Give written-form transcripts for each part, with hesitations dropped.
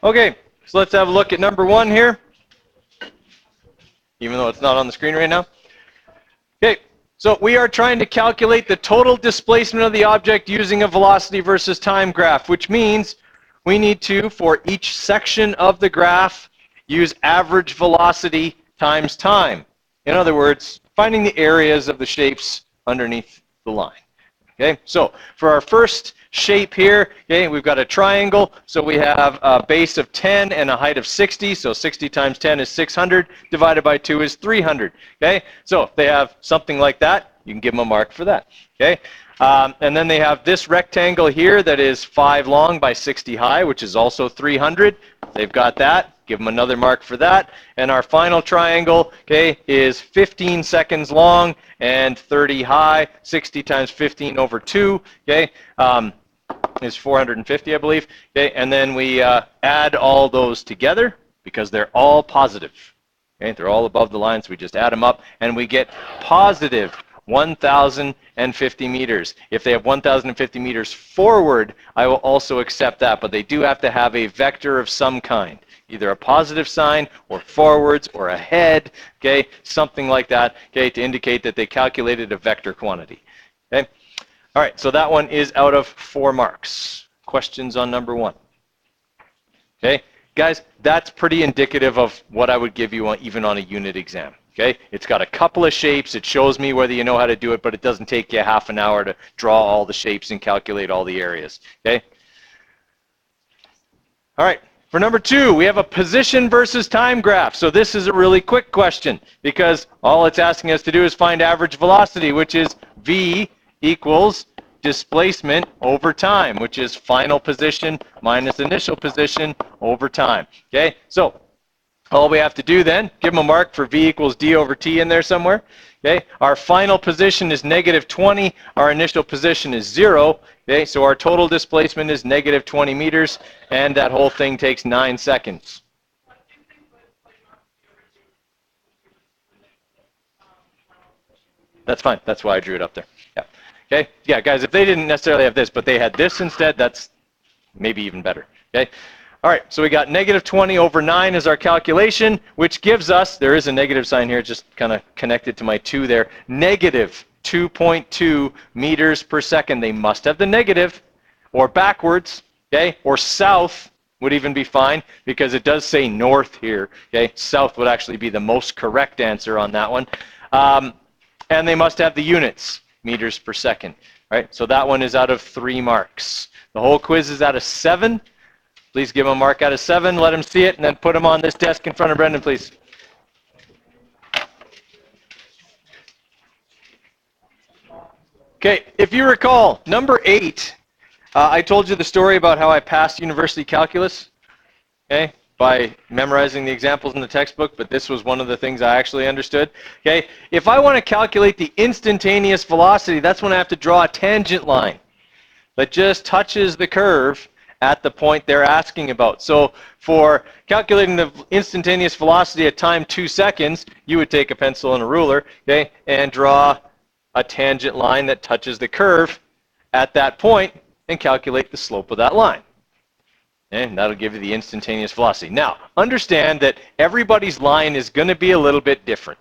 Okay, so let's have a look at number 1 here, even though it's not on the screen right now. Okay, so we are trying to calculate the total displacement of the object using a velocity versus time graph, which means we need to, for each section of the graph, use average velocity times time. In other words, finding the areas of the shapes underneath the line. Okay, so for our first shape here, okay, we've got a triangle, so we have a base of 10 and a height of 60, so 60 times 10 is 600, divided by 2 is 300. Okay, so if they have something like that, you can give them a mark for that. Okay, and then they have this rectangle here that is 5 long by 60 high, which is also 300. They've got that. Give them another mark for that. And our final triangle, okay, is 15 seconds long and 30 high. 60 times 15 over 2, okay, is 450, I believe. Okay, and then we add all those together because they're all positive. Okay, they're all above the line, so we just add them up, and we get positive 1,050 meters. If they have 1,050 meters forward, I will also accept that, but they do have to have a vector of some kind, either a positive sign or forwards or ahead, okay, something like that, okay, to indicate that they calculated a vector quantity. Okay, all right, so that one is out of 4 marks. Questions on number 1? Okay, guys, that's pretty indicative of what I would give you even on a unit exam. Okay, it's got a couple of shapes. It shows me whether you know how to do it, but it doesn't take you half an hour to draw all the shapes and calculate all the areas. Okay. All right. For number 2, we have a position versus time graph. So this is a really quick question because all it's asking us to do is find average velocity, which is v equals displacement over time, which is final position minus initial position over time. Okay. So all we have to do then, give them a mark for v equals d over t in there somewhere. Okay, our final position is negative 20. Our initial position is 0. Okay, so our total displacement is negative 20 meters, and that whole thing takes 9 seconds. That's fine. That's why I drew it up there. Yeah. Okay. Yeah, guys, if they didn't necessarily have this, but they had this instead, that's maybe even better. Okay. All right, so we got negative 20 over 9 is our calculation, which gives us, there is a negative sign here, just kind of connected to my 2 there, negative 2.2 meters per second. They must have the negative, or backwards, okay, or south would even be fine, because it does say north here, okay. South would actually be the most correct answer on that one. And they must have the units, meters per second, right? So that one is out of 3 marks. The whole quiz is out of 7. Please give them a mark out of 7, let them see it, and then put them on this desk in front of Brendan, please. Okay, if you recall, number 8, I told you the story about how I passed university calculus, okay, by memorizing the examples in the textbook, but this was one of the things I actually understood. Okay, if I want to calculate the instantaneous velocity, that's when I have to draw a tangent line that just touches the curve at the point they're asking about. So for calculating the instantaneous velocity at time 2 seconds, you would take a pencil and a ruler, okay, and draw a tangent line that touches the curve at that point and calculate the slope of that line. And that'll give you the instantaneous velocity. Now, understand that everybody's line is going to be a little bit different.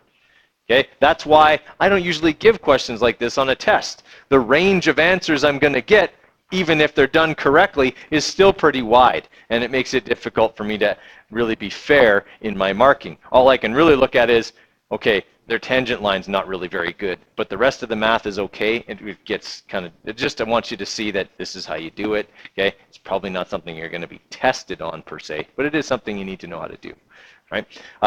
Okay, that's why I don't usually give questions like this on a test. The range of answers I'm going to get, even if they're done correctly, is still pretty wide, and it makes it difficult for me to really be fair in my marking. All I can really look at is, okay, their tangent line's not really very good, but the rest of the math is okay. It gets kind of, I want you to see that this is how you do it, okay? It's probably not something you're going to be tested on per se, but it is something you need to know how to do. Right?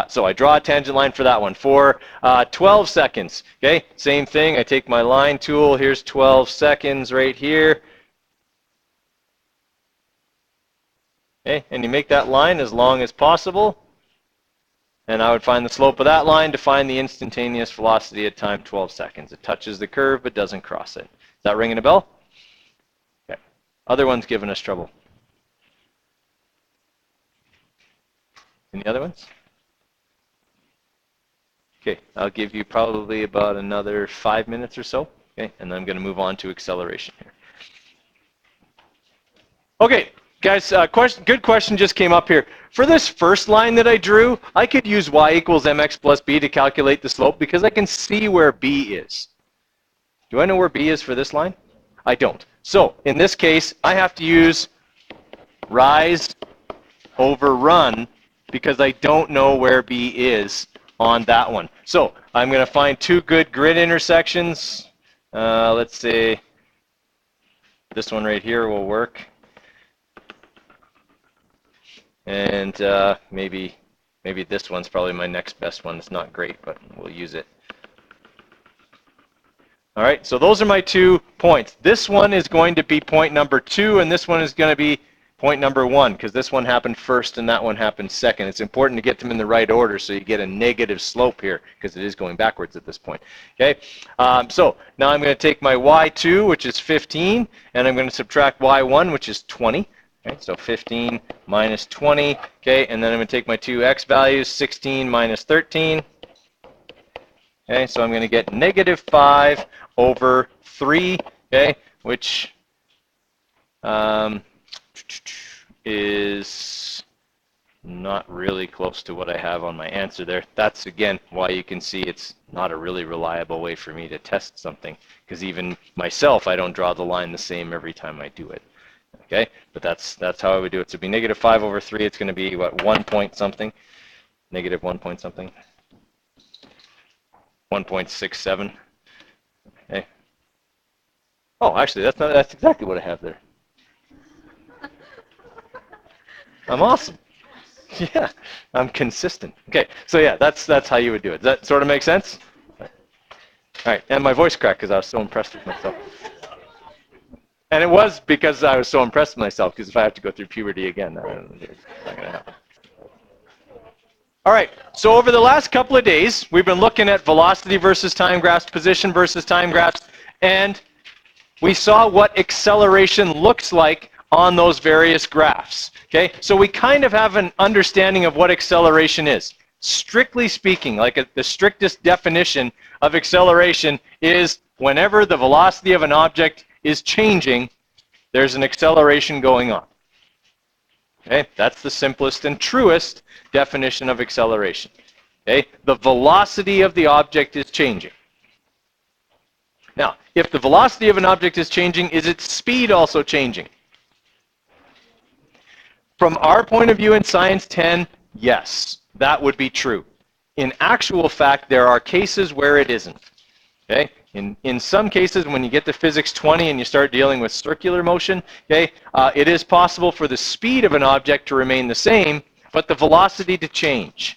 So I draw a tangent line for that one. For 12 seconds, okay, same thing. I take my line tool. Here's 12 seconds right here. Okay, and you make that line as long as possible. And I would find the slope of that line to find the instantaneous velocity at time 12 seconds. It touches the curve but doesn't cross it. Is that ringing a bell? Okay. Other ones giving us trouble. Any other ones? Okay, I'll give you probably about another 5 minutes or so. Okay, and then I'm going to move on to acceleration here. Okay, Guys, good question just came up here. For this first line that I drew, I could use y equals mx plus b to calculate the slope because I can see where b is. Do I know where b is for this line? I don't. So in this case, I have to use rise over run because I don't know where b is on that one. So I'm going to find two good grid intersections. Let's say this one right here will work. And maybe this one's probably my next best one. It's not great, but we'll use it. All right, so those are my 2 points. This one is going to be point number 2, and this one is going to be point number 1, because this one happened first and that one happened second. It's important to get them in the right order so you get a negative slope here, because it is going backwards at this point. Okay, so now I'm going to take my y2, which is 15, and I'm going to subtract y1, which is 20. Okay, so 15 minus 20, okay, and then I'm going to take my 2 x values, 16 minus 13. Okay, so I'm going to get negative 5 over 3, okay, which is not really close to what I have on my answer there. That's, again, why you can see it's not a really reliable way for me to test something, because even myself, I don't draw the line the same every time I do it. Okay, but that's how I would do it. So it'd be negative 5 over 3. It's going to be, what, 1 point something? Negative 1 point something? 1.67. Okay. Oh, actually, that's exactly what I have there. I'm awesome. Yeah, I'm consistent. Okay, so yeah, that's how you would do it. Does that sort of make sense? All right, and my voice cracked because I was so impressed with myself. And it was because I was so impressed with myself, because if I have to go through puberty again, it's not going to happen. All right, so over the last couple of days, we've been looking at velocity versus time graphs, position versus time graphs, and we saw what acceleration looks like on those various graphs. Okay, so we kind of have an understanding of what acceleration is. Strictly speaking, like the strictest definition of acceleration is whenever the velocity of an object is changing, there's an acceleration going on. Okay, that's the simplest and truest definition of acceleration. Okay, the velocity of the object is changing. Now, if the velocity of an object is changing, is its speed also changing? From our point of view in Science 10, yes, that would be true. In actual fact, there are cases where it isn't. Okay? In some cases, when you get to physics 20 and you start dealing with circular motion, okay, it is possible for the speed of an object to remain the same, but the velocity to change.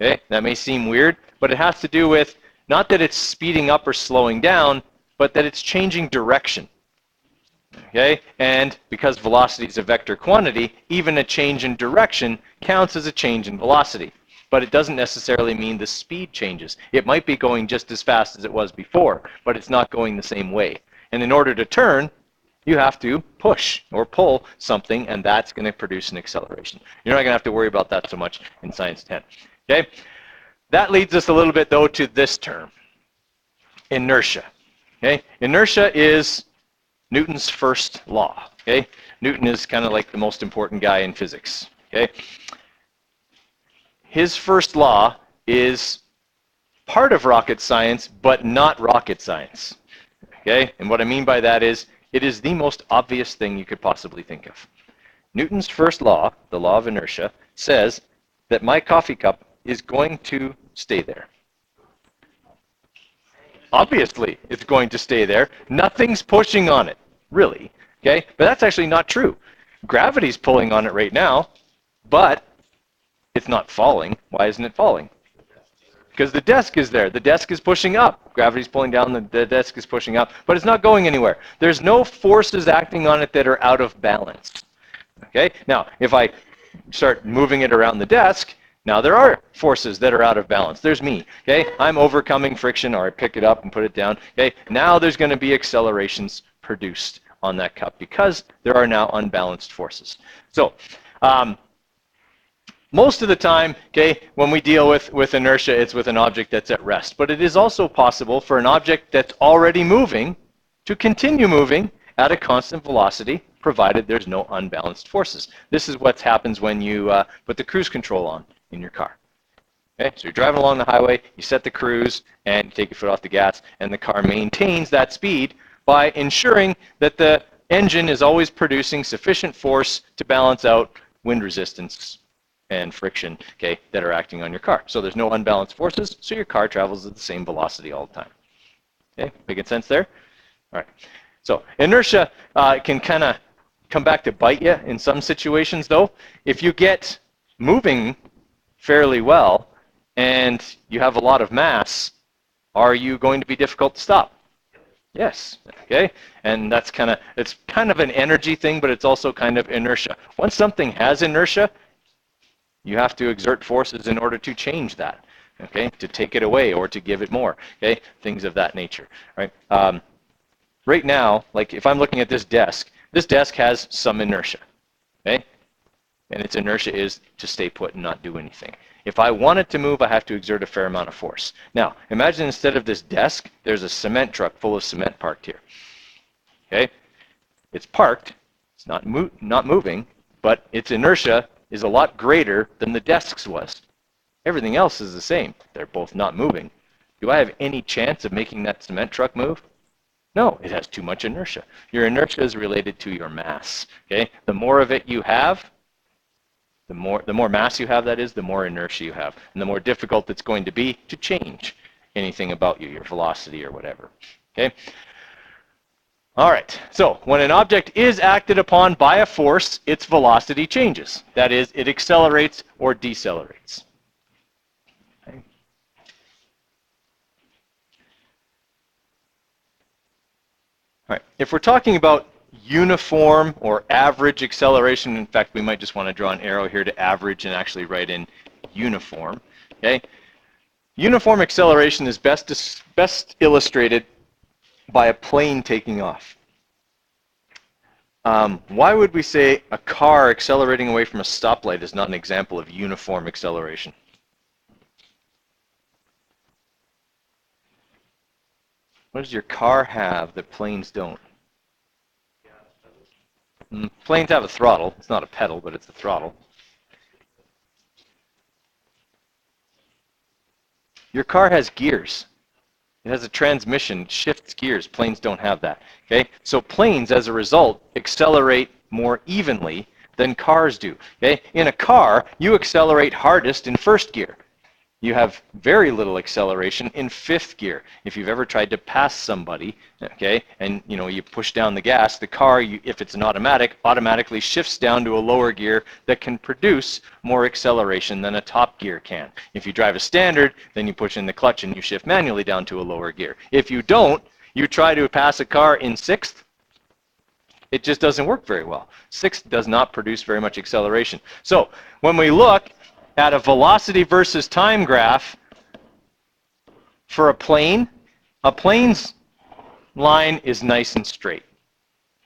Okay? That may seem weird, but it has to do with not that it's speeding up or slowing down, but that it's changing direction. Okay? And because velocity is a vector quantity, even a change in direction counts as a change in velocity. But it doesn't necessarily mean the speed changes. It might be going just as fast as it was before, but it's not going the same way. And in order to turn, you have to push or pull something, and that's going to produce an acceleration. You're not going to have to worry about that so much in Science 10. Okay? That leads us a little bit, though, to this term, inertia. Okay? Inertia is Newton's first law. Okay? Newton is kind of like the most important guy in physics. Okay? His first law is part of rocket science, but not rocket science. Okay? And what I mean by that is, it is the most obvious thing you could possibly think of. Newton's first law, the law of inertia, says that my coffee cup is going to stay there. Obviously, it's going to stay there. Nothing's pushing on it, really. Okay? But that's actually not true. Gravity's pulling on it right now, but it's not falling. Why isn't it falling? Because the desk is there. The desk is pushing up. Gravity's pulling down, the desk is pushing up, but it's not going anywhere. There's no forces acting on it that are out of balance. Okay? Now, if I start moving it around the desk, now there are forces that are out of balance. There's me. Okay? I'm overcoming friction, or I pick it up and put it down. Okay? Now there's going to be accelerations produced on that cup because there are now unbalanced forces. So, most of the time, okay, when we deal with inertia, it's with an object that's at rest. But it is also possible for an object that's already moving to continue moving at a constant velocity, provided there's no unbalanced forces. This is what happens when you put the cruise control on in your car. Okay, so you're driving along the highway, you set the cruise, and you take your foot off the gas, and the car maintains that speed by ensuring that the engine is always producing sufficient force to balance out wind resistance and friction, okay, that are acting on your car. So there's no unbalanced forces, so your car travels at the same velocity all the time. Okay, making sense there? All right. So inertia can kind of come back to bite you in some situations, though. If you get moving fairly well and you have a lot of mass, are you going to be difficult to stop? Yes. Okay. And that's it's kind of an energy thing, but it's also kind of inertia. Once something has inertia, you have to exert forces in order to change that. Okay, to take it away or to give it more. Okay, things of that nature. Right. Right now, like if I'm looking at this desk has some inertia. Okay, and its inertia is to stay put and not do anything. If I want it to move, I have to exert a fair amount of force. Now, imagine instead of this desk, there's a cement truck full of cement parked here. Okay, it's parked. It's not moving, but its inertia is a lot greater than the desk's was. Everything else is the same. They're both not moving. Do I have any chance of making that cement truck move? No, it has too much inertia. Your inertia is related to your mass. Okay, the more of it you have, the more mass you have, that is, the more inertia you have, and the more difficult it's going to be to change anything about you, your velocity or whatever. Okay. All right. So when an object is acted upon by a force, its velocity changes. That is, it accelerates or decelerates. Okay. All right. If we're talking about uniform or average acceleration, in fact, we might just want to draw an arrow here to average and actually write in uniform. Okay. Uniform acceleration is best illustrated by a plane taking off. Why would we say a car accelerating away from a stoplight is not an example of uniform acceleration? What does your car have that planes don't? Planes have a throttle. It's not a pedal, but it's a throttle. Your car has gears. It has a transmission, shifts gears. Planes don't have that. Okay? So planes, as a result, accelerate more evenly than cars do. Okay? In a car, you accelerate hardest in first gear. You have very little acceleration in fifth gear. If you've ever tried to pass somebody, okay, and you push down the gas, the car, if it's an automatic, automatically shifts down to a lower gear that can produce more acceleration than a top gear can. If you drive a standard, then you push in the clutch and you shift manually down to a lower gear. If you don't, you try to pass a car in sixth, it just doesn't work very well. Sixth does not produce very much acceleration. So when we look at a velocity versus time graph for a plane's line is nice and straight.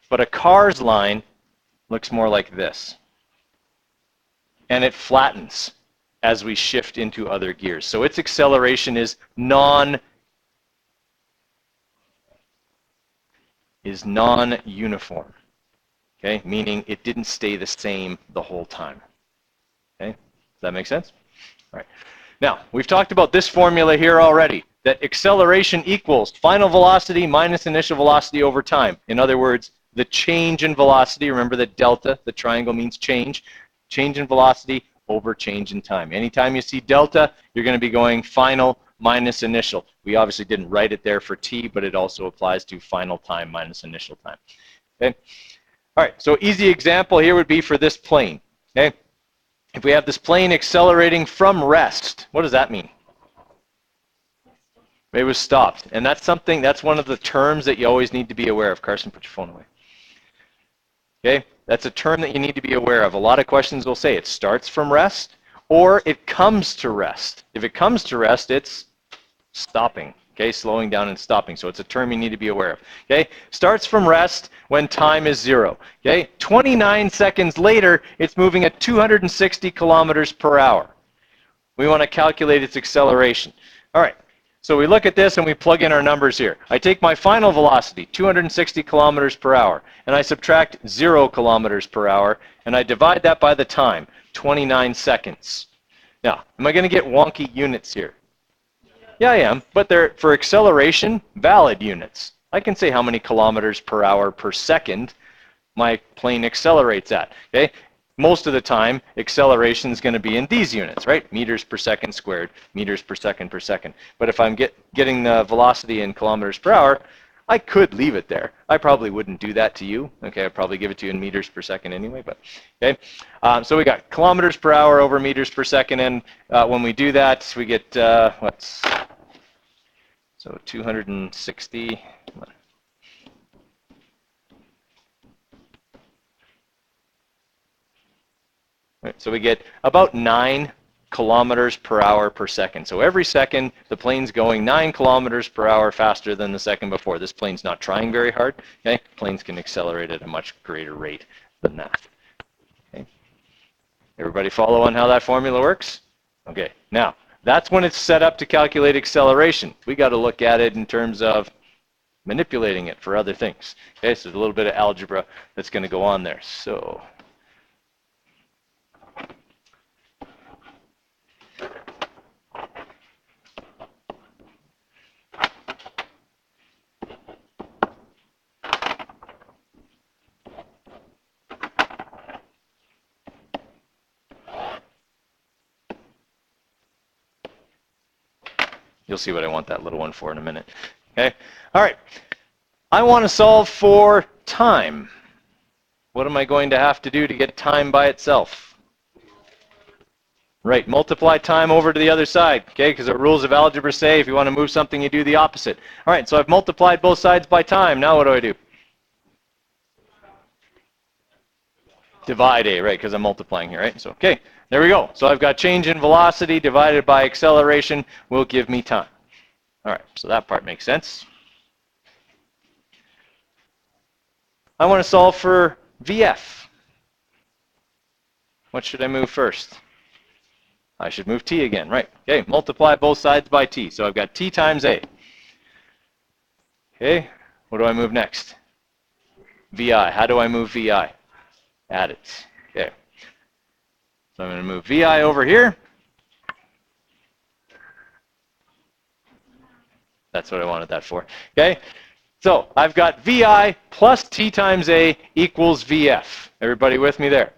But a car's line looks more like this. And it flattens as we shift into other gears. So its acceleration is non-uniform. Okay? Meaning it didn't stay the same the whole time. Okay? Does that make sense? All right. Now, we've talked about this formula here already, that acceleration equals final velocity minus initial velocity over time. In other words, the change in velocity, remember that delta, the triangle means change in velocity over change in time. Anytime you see delta, you're going to be going final minus initial. We obviously didn't write it there for t, but it also applies to final time minus initial time. Okay? All right, so easy example here would be for this plane. Okay? If we have this plane accelerating from rest, what does that mean? It was stopped. And that's one of the terms that you always need to be aware of. Carson, put your phone away. Okay? That's a term that you need to be aware of. A lot of questions will say it starts from rest or it comes to rest. If it comes to rest, it's stopping. Okay, slowing down and stopping. So it's a term you need to be aware of. Okay, starts from rest when time is 0. Okay, 29 seconds later, it's moving at 260 kilometers per hour. We want to calculate its acceleration. All right, So we look at this and we plug in our numbers here. I take my final velocity, 260 kilometers per hour, and I subtract 0 kilometers per hour, and I divide that by the time, 29 seconds. Now, am I going to get wonky units here? Yeah, I am, but they're, for acceleration, valid units. I can say how many kilometers per hour per second my plane accelerates at, okay? Most of the time, acceleration is going to be in these units, right? Meters per second squared, meters per second per second. But if I'm getting the velocity in kilometers per hour, I could leave it there. I probably wouldn't do that to you. Okay, I'd probably give it to you in meters per second anyway, but okay. So we got kilometers per hour over meters per second, and when we do that, we get, so 260. Right, so we get about 9 kilometers per hour per second. So every second, the plane's going 9 kilometers per hour faster than the second before. This plane's not trying very hard. Okay, planes can accelerate at a much greater rate than that. Okay, everybody follow on how that formula works? Okay, now that's when it's set up to calculate acceleration. We got to look at it in terms of manipulating it for other things. Okay, so there's a little bit of algebra that's going to go on there. So you'll see what I want that little one for in a minute. Okay, all right. I want to solve for time. What am I going to have to do to get time by itself? Right, multiply time over to the other side, okay, because the rules of algebra say if you want to move something, you do the opposite. All right, so I've multiplied both sides by time. Now what do I do? Divide A, right, because I'm multiplying here, right? So, okay, there we go. So I've got change in velocity divided by acceleration will give me time. All right, so that part makes sense. I want to solve for VF. What should I move first? I should move T again, right? Okay, multiply both sides by T. So I've got T times A. Okay, what do I move next? VI. How do I move VI? Add it. Okay. So I'm going to move VI over here. That's what I wanted that for. Okay. So I've got VI plus T times A equals VF. Everybody with me there?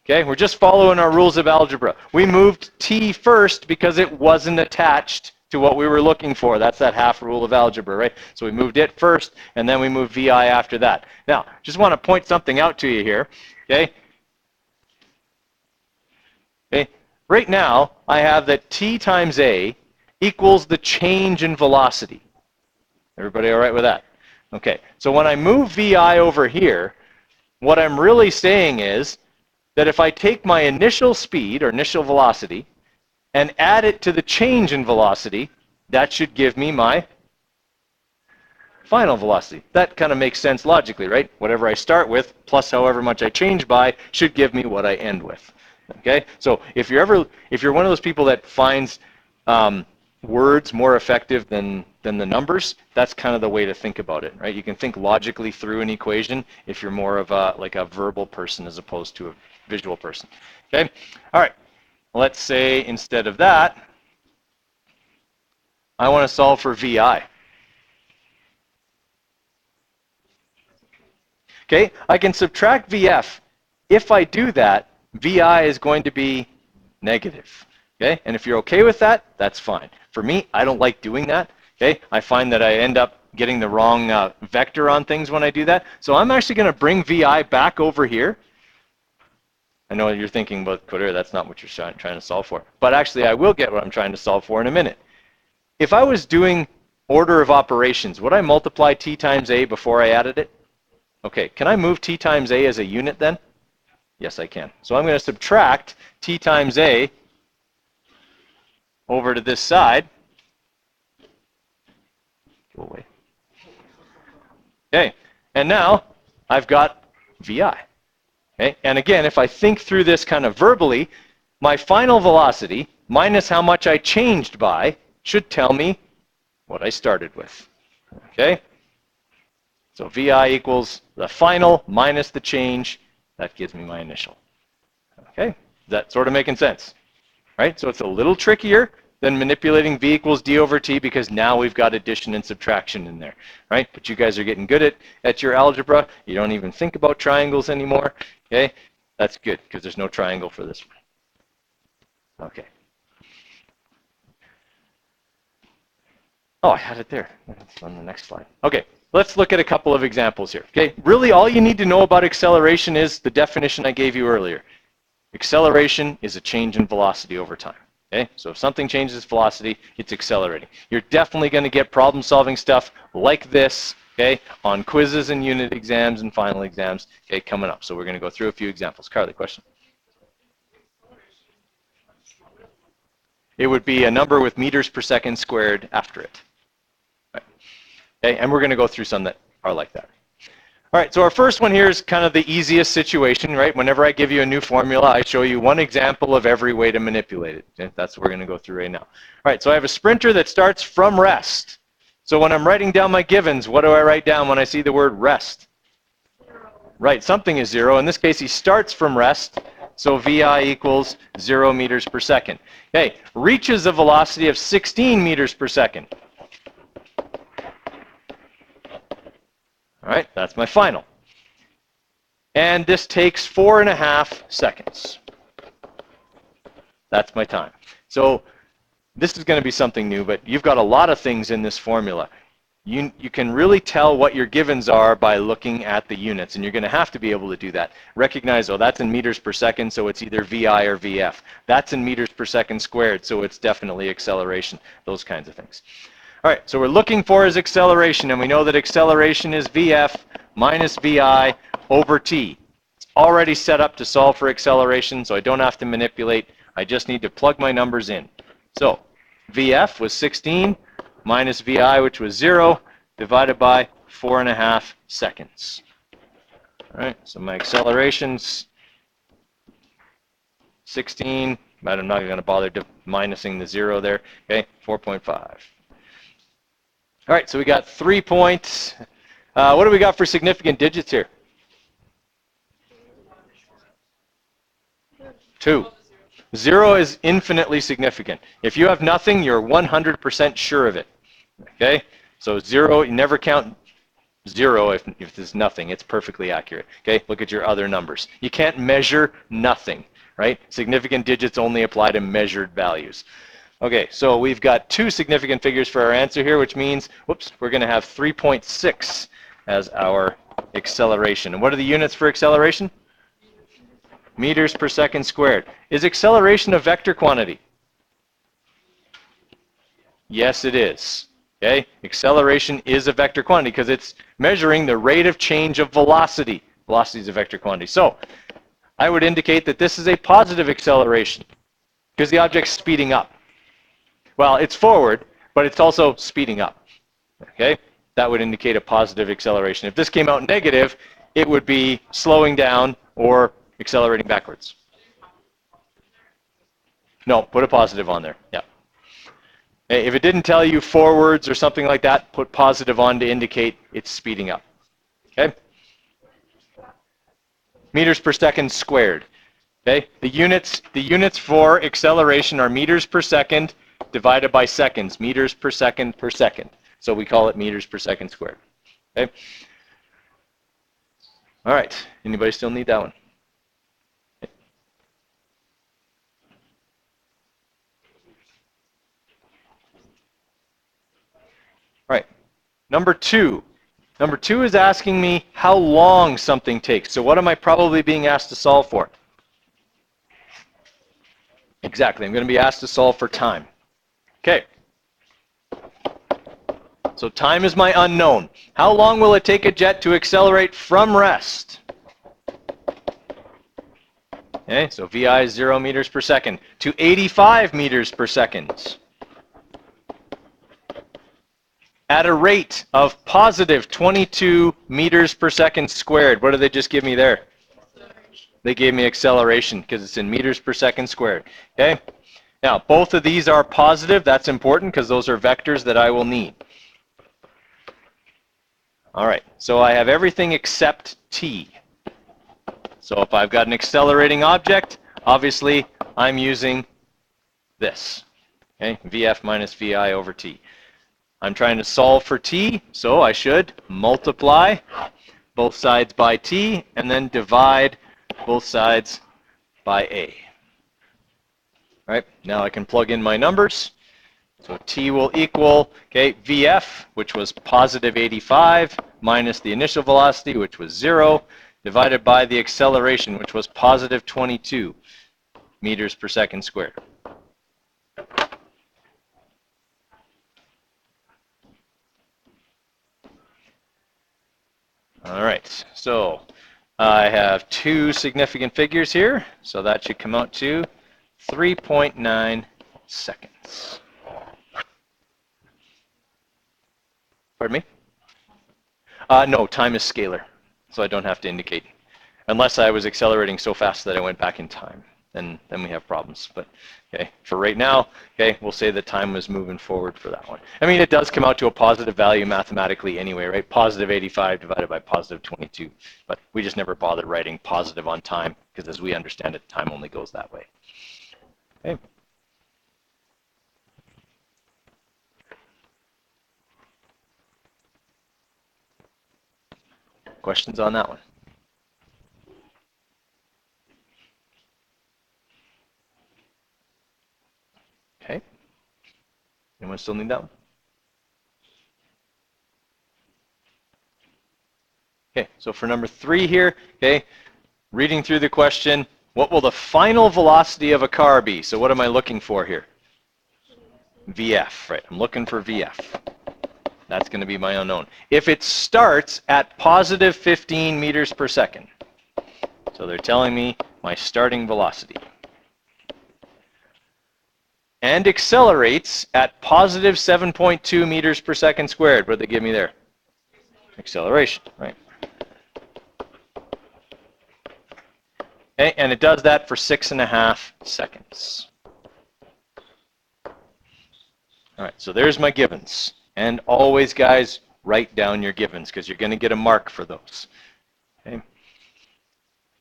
Okay. We're just following our rules of algebra. We moved T first because it wasn't attached to what we were looking for. That's that half rule of algebra, right? So we moved it first, and then we moved VI after that. Now, just want to point something out to you here. Okay. Okay. Right now, I have that T times A equals the change in velocity. Everybody all right with that? Okay. So when I move VI over here, what I'm really saying is that if I take my initial speed or initial velocity and add it to the change in velocity, that should give me my final velocity. That kind of makes sense logically, right? Whatever I start with plus however much I change by should give me what I end with. Okay? So if you're one of those people that finds words more effective than the numbers, that's kind of the way to think about it, right? You can think logically through an equation if you're more of like a verbal person as opposed to a visual person. Okay? All right. Let's say instead of that, I want to solve for VI. Okay, I can subtract VF. If I do that, VI is going to be negative. Okay, and if you're okay with that, that's fine. For me, I don't like doing that. Okay, I find that I end up getting the wrong vector on things when I do that. So I'm actually going to bring VI back over here. I know you're thinking, but Coder, that's not what you're trying to solve for. But actually, I will get what I'm trying to solve for in a minute. If I was doing order of operations, would I multiply T times A before I added it? Okay, can I move T times A as a unit then? Yes, I can. So I'm going to subtract T times A over to this side. Go away. Okay, and now I've got VI. Okay, and again, if I think through this kind of verbally, my final velocity minus how much I changed by should tell me what I started with. Okay? So VI equals the final minus the change. That gives me my initial. Okay? Is that sort of making sense? Right? So it's a little trickier than manipulating V equals D over T because now we've got addition and subtraction in there. Right? But you guys are getting good at your algebra. You don't even think about triangles anymore. Okay? That's good because there's no triangle for this one. Okay. Oh, I had it there. It's on the next slide. Okay, let's look at a couple of examples here. Okay, really all you need to know about acceleration is the definition I gave you earlier. Acceleration is a change in velocity over time. Okay, so if something changes velocity, it's accelerating. You're definitely going to get problem-solving stuff like this, okay, on quizzes and unit exams and final exams, okay, coming up. So we're going to go through a few examples. Carly, question? It would be a number with meters per second squared after it. Right. Okay, and we're going to go through some that are like that. All right, so our first one here is kind of the easiest situation, right? Whenever I give you a new formula, I show you one example of every way to manipulate it. Okay? That's what we're going to go through right now. All right, so I have a sprinter that starts from rest. So when I'm writing down my givens, what do I write down when I see the word rest? Right, something is 0. In this case, he starts from rest. So VI equals 0 meters per second. Okay, reaches a velocity of 16 meters per second. All right, that's my final. And this takes 4.5 seconds. That's my time. So this is going to be something new, but you've got a lot of things in this formula. You can really tell what your givens are by looking at the units, and you're going to have to be able to do that. Recognize, oh, that's in meters per second, so it's either VI or VF. That's in meters per second squared, so it's definitely acceleration, those kinds of things. All right, so we're looking for is acceleration, and we know that acceleration is VF minus VI over T. It's already set up to solve for acceleration, so I don't have to manipulate. I just need to plug my numbers in. So VF was 16 minus VI, which was 0, divided by 4.5 seconds. All right, so my acceleration's 16, but I'm not going to bother minusing the 0 there. Okay, 4.5. All right, so we got 3 points. What do we got for significant digits here? 2. 0 is infinitely significant. If you have nothing, you're 100% sure of it. Okay? So 0, you never count 0 if there's nothing. It's perfectly accurate. Okay? Look at your other numbers. You can't measure nothing, right? Significant digits only apply to measured values. Okay, so we've got 2 significant figures for our answer here, which means, whoops, we're going to have 3.6 as our acceleration. And what are the units for acceleration? Meters per second squared. Is acceleration a vector quantity? Yes, it is. Okay, acceleration is a vector quantity because it's measuring the rate of change of velocity. Velocity is a vector quantity. So I would indicate that this is a positive acceleration because the object's speeding up. Well, it's forward, but it's also speeding up. Okay, that would indicate a positive acceleration. If this came out negative, it would be slowing down or accelerating backwards. No, put a positive on there. Yeah. If it didn't tell you forwards or something like that, put positive on to indicate it's speeding up. Okay? Meters per second squared. Okay? The units for acceleration are meters per second divided by seconds. Meters per second per second. So we call it meters per second squared. Okay? All right. Anybody still need that one? All right, number 2. Number 2 is asking me how long something takes. So what am I probably being asked to solve for? Exactly, I'm going to be asked to solve for time. Okay. So time is my unknown. How long will it take a jet to accelerate from rest? Okay, so VI is 0 meters per second to 85 meters per second. At a rate of positive 22 meters per second squared. What did they just give me there? They gave me acceleration because it's in meters per second squared. Okay? Now, both of these are positive. That's important because those are vectors that I will need. All right, so I have everything except t. So if I've got an accelerating object, obviously I'm using this, okay, vf minus vi over t. I'm trying to solve for t, so I should multiply both sides by t and then divide both sides by a. All right, now I can plug in my numbers. So t will equal, okay, vf, which was positive 85, minus the initial velocity, which was 0, divided by the acceleration, which was positive 22 meters per second squared. All right, so I have two significant figures here, so that should come out to 3.9 seconds. Pardon me? No, time is scalar, so I don't have to indicate. Unless I was accelerating so fast that I went back in time, then we have problems. But okay, for right now, okay, we'll say the time was moving forward for that one. I mean, it does come out to a positive value mathematically anyway, right? Positive 85 divided by positive 22. But we just never bothered writing positive on time, because as we understand it, time only goes that way. Okay. Questions on that one? Okay. Anyone still need that one? Okay, so for number 3 here, okay, reading through the question, what will the final velocity of a car be? So what am I looking for here? VF, right? I'm looking for VF. That's going to be my unknown. If it starts at positive 15 meters per second, so they're telling me my starting velocity, and accelerates at positive 7.2 meters per second squared, what did they give me there? Acceleration, right? Okay, and it does that for 6.5 seconds. All right, so there's my givens. And always, guys, write down your givens because you're going to get a mark for those. Okay?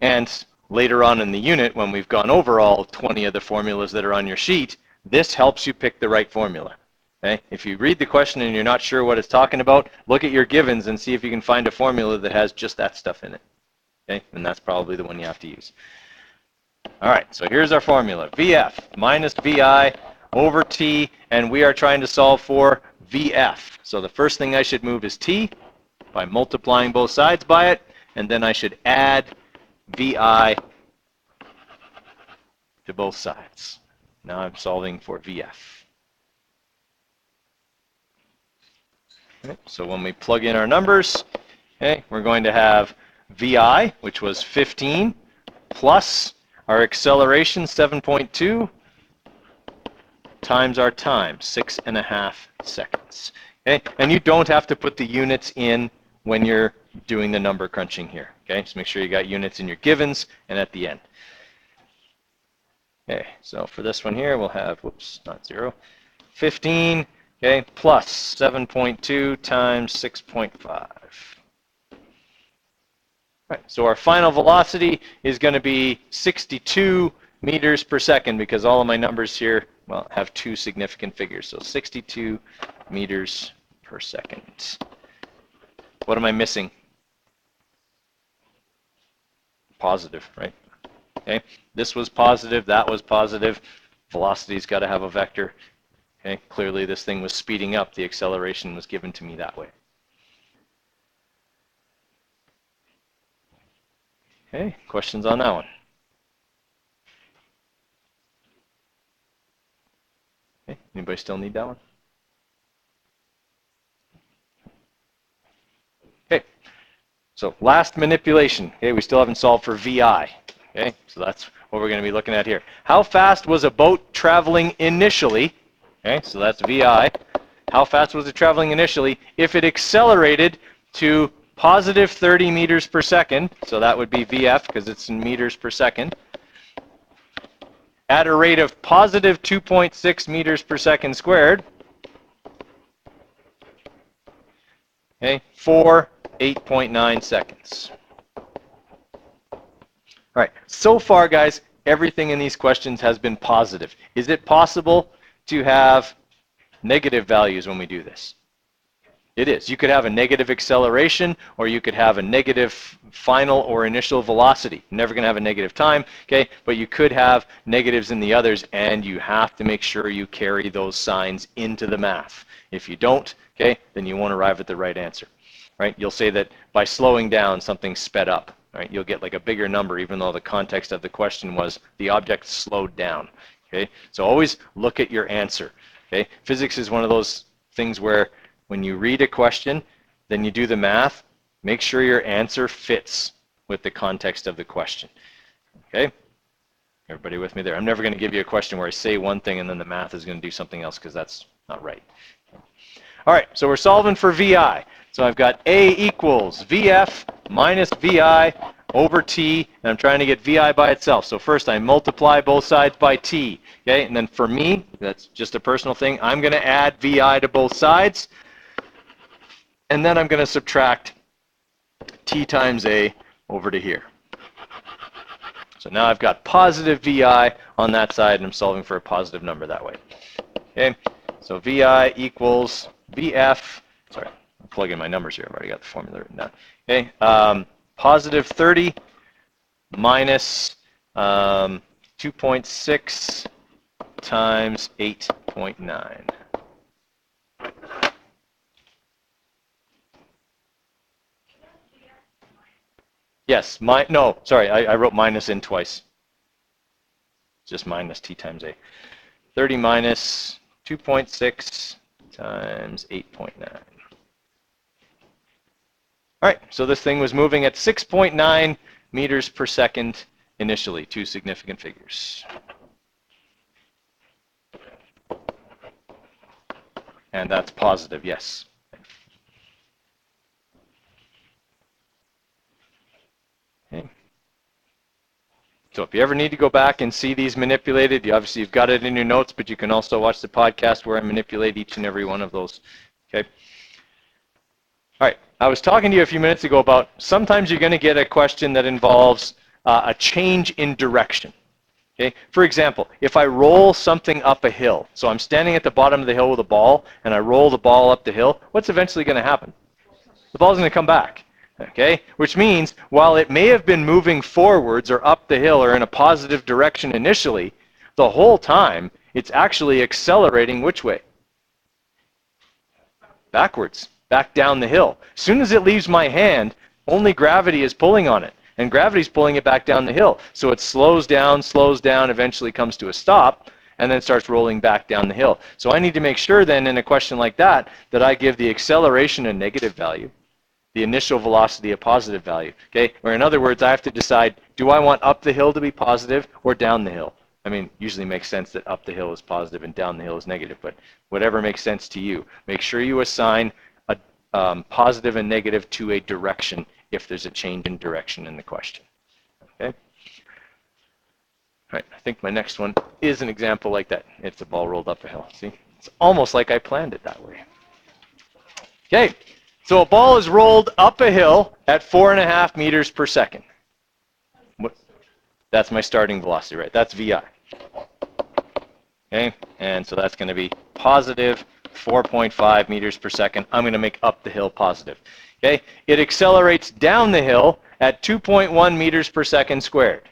And later on in the unit, when we've gone over all 20 of the formulas that are on your sheet, this helps you pick the right formula. Okay? If you read the question and you're not sure what it's talking about, look at your givens and see if you can find a formula that has just that stuff in it. Okay? And that's probably the one you have to use. All right, so here's our formula. VF minus VI over T, and we are trying to solve for VF. So the first thing I should move is T by multiplying both sides by it, and then I should add VI to both sides. Now I'm solving for VF. Okay, so when we plug in our numbers, okay, we're going to have VI, which was 15, plus our acceleration, 7.2, times our time, 6.5 seconds. Okay? And you don't have to put the units in when you're doing the number crunching here. Okay? Just make sure you got units in your givens and at the end. Okay, so for this one here, we'll have, whoops, not 0, 15, okay, plus 7.2 times 6.5. Right, so our final velocity is going to be 62 meters per second because all of my numbers here, well, have two significant figures. So 62 meters per second. What am I missing? Positive, right? Okay, this was positive, that was positive. Velocity's got to have a vector. Okay, clearly this thing was speeding up. The acceleration was given to me that way. Okay, questions on that one? Okay, anybody still need that one? Okay, so last manipulation. Okay, we still haven't solved for VI. Okay, so that's what we're going to be looking at here. How fast was a boat traveling initially? Okay, so that's VI. How fast was it traveling initially if it accelerated to positive 30 meters per second? So that would be VF because it's in meters per second. at a rate of positive 2.6 meters per second squared, okay, for 8.9 seconds. All right, so far, guys, everything in these questions has been positive. Is it possible to have negative values when we do this? It is. You could have a negative acceleration, or you could have a negative final or initial velocity. You're never going to have a negative time, okay? But you could have negatives in the others, and you have to make sure you carry those signs into the math. If you don't, okay, then you won't arrive at the right answer, right? You'll say that by slowing down, something sped up. Right? You'll get like a bigger number, even though the context of the question was the object slowed down. Okay, so always look at your answer. Okay, physics is one of those things where when you read a question, then you do the math. Make sure your answer fits with the context of the question. Okay, everybody with me there? I'm never going to give you a question where I say one thing and then the math is going to do something else, because that's not right. All right, so we're solving for VI. So I've got A equals VF minus VI over T, and I'm trying to get VI by itself. So first I multiply both sides by T, okay? And then for me, that's just a personal thing, I'm going to add VI to both sides, and then I'm going to subtract T times A over to here. So now I've got positive VI on that side, and I'm solving for a positive number that way. Okay, so VI equals VF, sorry, I'm plugging my numbers here. I've already got the formula written down. Okay, positive 30 minus 2.6 times 8.9. Yes, no, sorry, I wrote minus in twice. Just minus T times A. 30 minus 2.6 times 8.9. All right, so this thing was moving at 6.9 meters per second initially, two significant figures. And that's positive, yes. Okay. So if you ever need to go back and see these manipulated, you've got it in your notes, but you can also watch the podcast where I manipulate each and every one of those. Okay. All right, I was talking to you a few minutes ago about sometimes you're going to get a question that involves a change in direction. Okay, for example, if I roll something up a hill, so I'm standing at the bottom of the hill with a ball, and I roll the ball up the hill, what's eventually going to happen? The ball's going to come back. Okay, which means while it may have been moving forwards or up the hill or in a positive direction initially, the whole time it's actually accelerating which way? Backwards. Back down the hill. As soon as it leaves my hand, only gravity is pulling on it, and gravity's pulling it back down the hill. So it slows down, eventually comes to a stop, and then starts rolling back down the hill. So I need to make sure then in a question like that that I give the acceleration a negative value, the initial velocity a positive value. Okay? Or in other words, I have to decide, do I want up the hill to be positive or down the hill? I mean, usually makes sense that up the hill is positive and down the hill is negative, but whatever makes sense to you. Make sure you assign positive and negative to a direction if there's a change in direction in the question. Okay? All right, I think my next one is an example like that. It's a ball rolled up a hill. See? It's almost like I planned it that way. Okay, so a ball is rolled up a hill at 4.5 meters per second. That's my starting velocity, right? That's VI. Okay, and so that's going to be positive 4.5 meters per second. I'm going to make up the hill positive. Okay, it accelerates down the hill at 2.1 meters per second squared.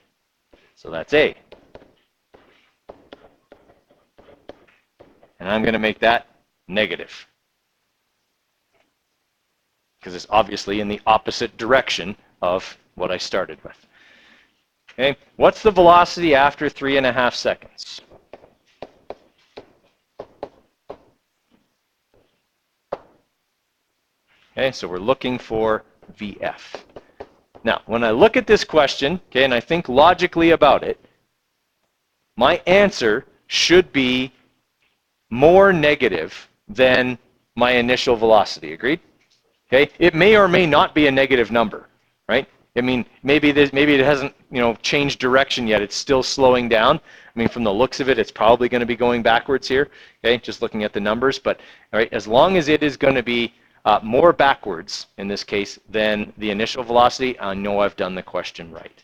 So that's A. And I'm going to make that negative, because it's obviously in the opposite direction of what I started with. Okay, what's the velocity after 3.5 seconds? Okay, so we're looking for VF. Now, when I look at this question, okay, and I think logically about it, my answer should be more negative than my initial velocity. Agreed? Okay, it may or may not be a negative number, right? I mean, maybe it hasn't, changed direction yet. It's still slowing down. I mean, from the looks of it, it's probably going to be going backwards here. Okay, just looking at the numbers. But all right, as long as it is going to be more backwards in this case than the initial velocity, I know I've done the question right.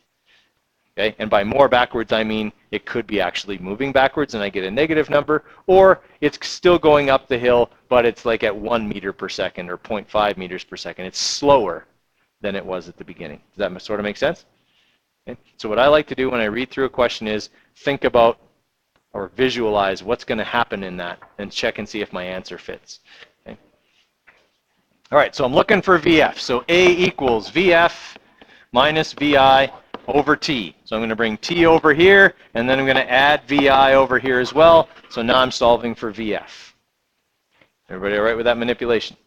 Okay, and by more backwards, I mean it could be actually moving backwards and I get a negative number, or it's still going up the hill, but it's like at 1 meter per second or 0.5 meters per second. It's slower than it was at the beginning. Does that sort of make sense? Okay. So what I like to do when I read through a question is think about or visualize what's going to happen in that and check and see if my answer fits. Okay. All right, so I'm looking for VF. So A equals VF minus VI over T. So I'm going to bring T over here, and then I'm going to add VI over here as well. So now I'm solving for VF. Everybody all right with that manipulation?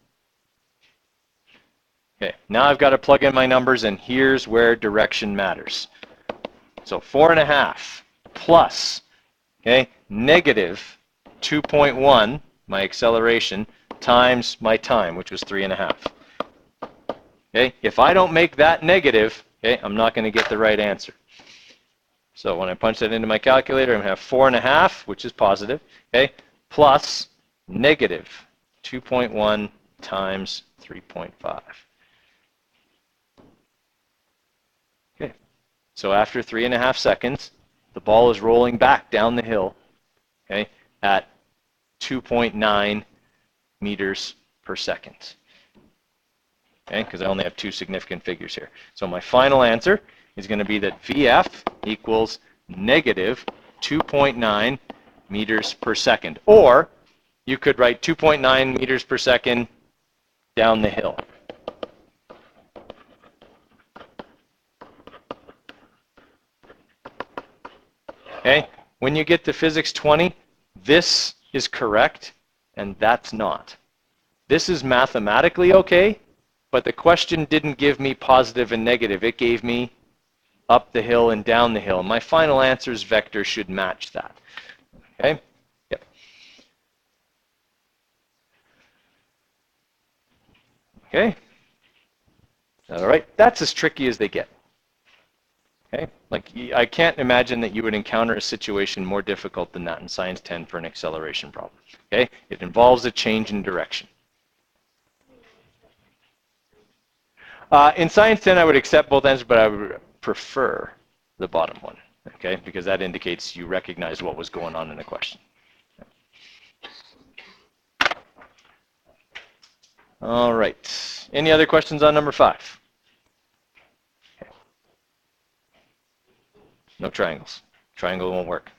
Okay, now I've got to plug in my numbers, and here's where direction matters. So 4.5 plus, okay, negative 2.1, my acceleration, times my time, which was 3.5. Okay, if I don't make that negative, okay, I'm not going to get the right answer. So when I punch that into my calculator, I'm going to have 4.5, which is positive, okay, plus negative 2.1 times 3.5. Okay, so after 3.5 seconds, the ball is rolling back down the hill, okay, at 2.9 meters per second. Okay, because I only have two significant figures here. So my final answer is going to be that VF equals negative 2.9 meters per second. Or you could write 2.9 meters per second down the hill. Okay, when you get to physics 20, this is correct and that's not. This is mathematically okay, but the question didn't give me positive and negative. It gave me up the hill and down the hill. My final answer's vector should match that. Okay? Yep. Okay? All right, that's as tricky as they get. Okay? Like, I can't imagine that you would encounter a situation more difficult than that in Science 10 for an acceleration problem. Okay? It involves a change in direction. In Science 10, I would accept both answers, but I would prefer the bottom one, okay? Because that indicates you recognize what was going on in the question. All right. Any other questions on number 5? Okay. No triangles. Triangle won't work.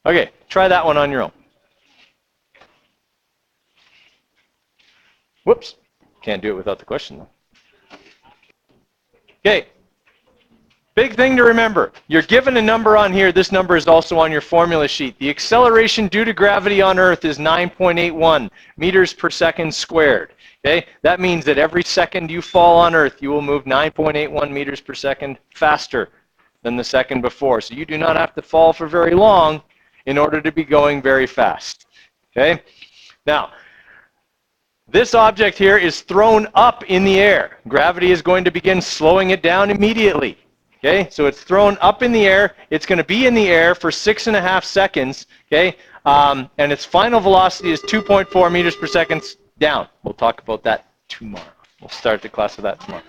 Okay, try that one on your own. Whoops. Can't do it without the question, though. Okay. Big thing to remember. You're given a number on here. This number is also on your formula sheet. The acceleration due to gravity on Earth is 9.81 meters per second squared. Okay? That means that every second you fall on Earth, you will move 9.81 meters per second faster than the second before. So you do not have to fall for very long in order to be going very fast. Okay? Now, this object here is thrown up in the air. Gravity is going to begin slowing it down immediately. Okay, so it's thrown up in the air. It's going to be in the air for 6.5 seconds. Okay, and its final velocity is 2.4 meters per second down. We'll talk about that tomorrow. We'll start the class with that tomorrow.